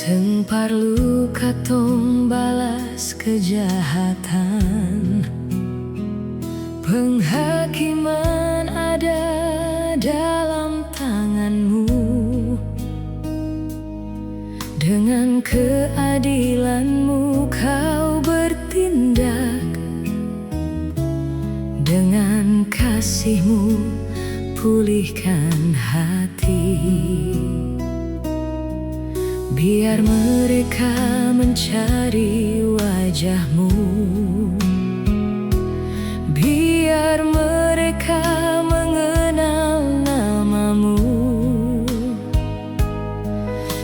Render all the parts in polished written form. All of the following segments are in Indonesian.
Sing parlu katong balas kejahatan. Penghakiman ada dalam tanganmu. Dengan keadilanmu kau bertindak. Dengan kasihmu pulihkan hati. Biar mereka mencari wajahmu. Biar mereka mengenal namamu.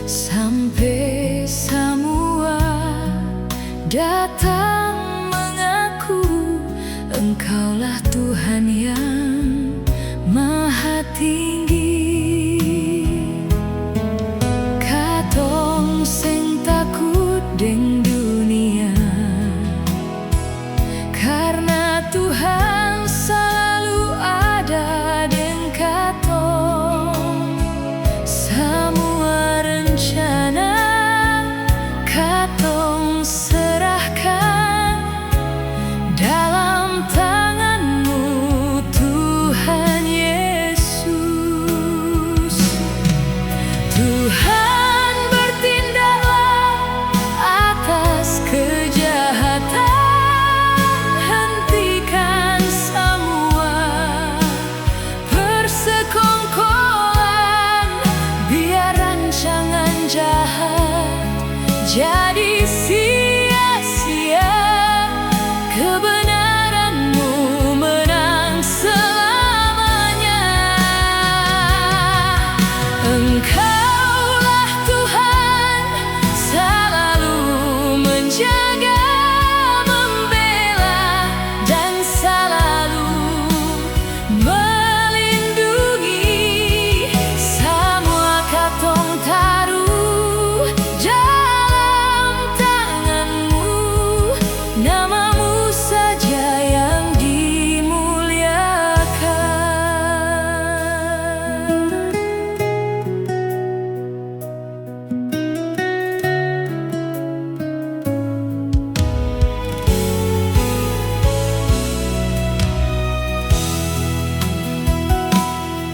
Sampai semua datang mengaku Engkaulah Tuhan yang Maha Tinggi. Katong sing takut deng dunia, karena Tuhan selalu ada deng katong. Semua rencana katong serahkan dalam tanganmu, Tuhan Yesus. Tuhan, bertindaklah atas kejahatan. Hentikan semua persekongkolan. Biar rancangan jahat jadi sia-sia. Kebenaranmu menang selamanya. Engkaulah Tuhan, selalu menjaga, membela, dan selalu melindungi. Semua katong taruh dalam tanganmu. Namamu saja yang dimuliakan.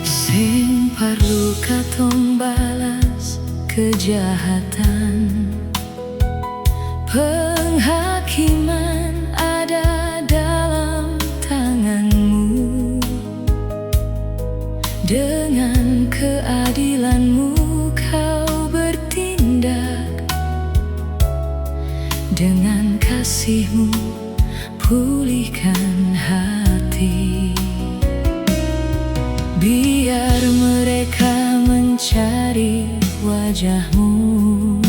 Sing parlu katong balas kejahatan. Penghakiman ada dalam tanganmu. Dengan keadilanmu kau bertindak. Dengan kasihmu pulihkan hati. Biar mereka mencari wajahmu.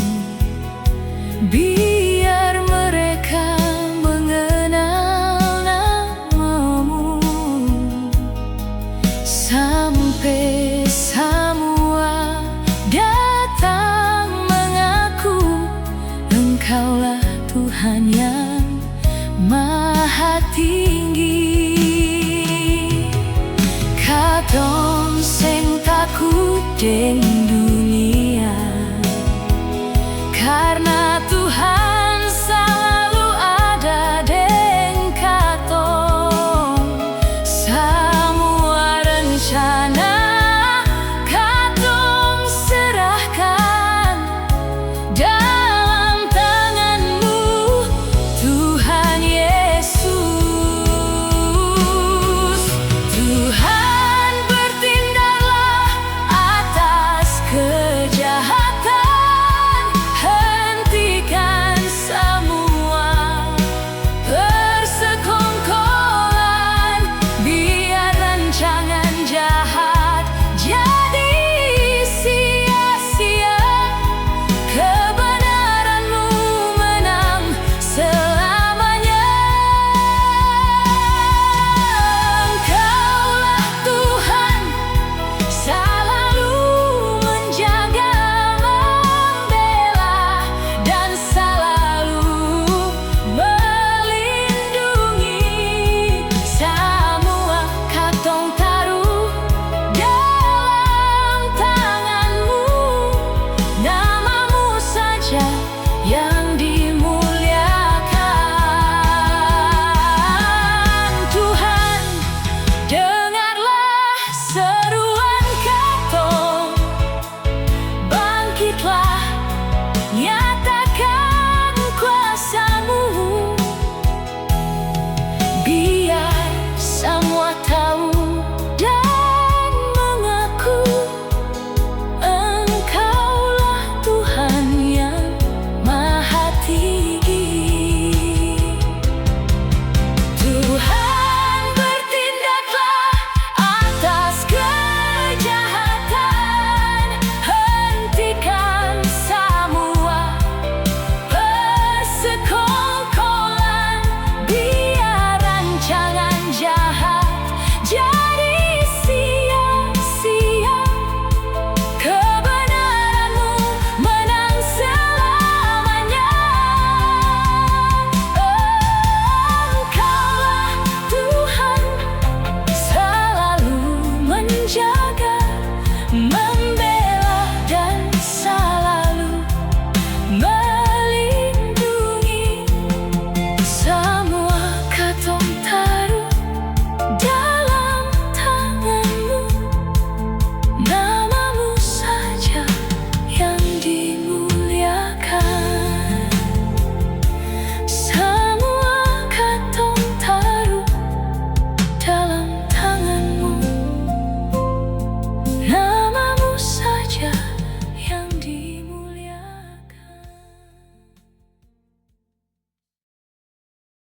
Biar mereka mengenal namamu. Sampai semua datang mengaku Engkaulah Tuhan yang Maha Tinggi. Katong sing takut deng dunia, karena Tuhan selalu ada deng katong. Semua rencana katong serahkan dalam tanganmu, Tuhan Yesus. Tuhan, bertindaklah atas ingatlah yang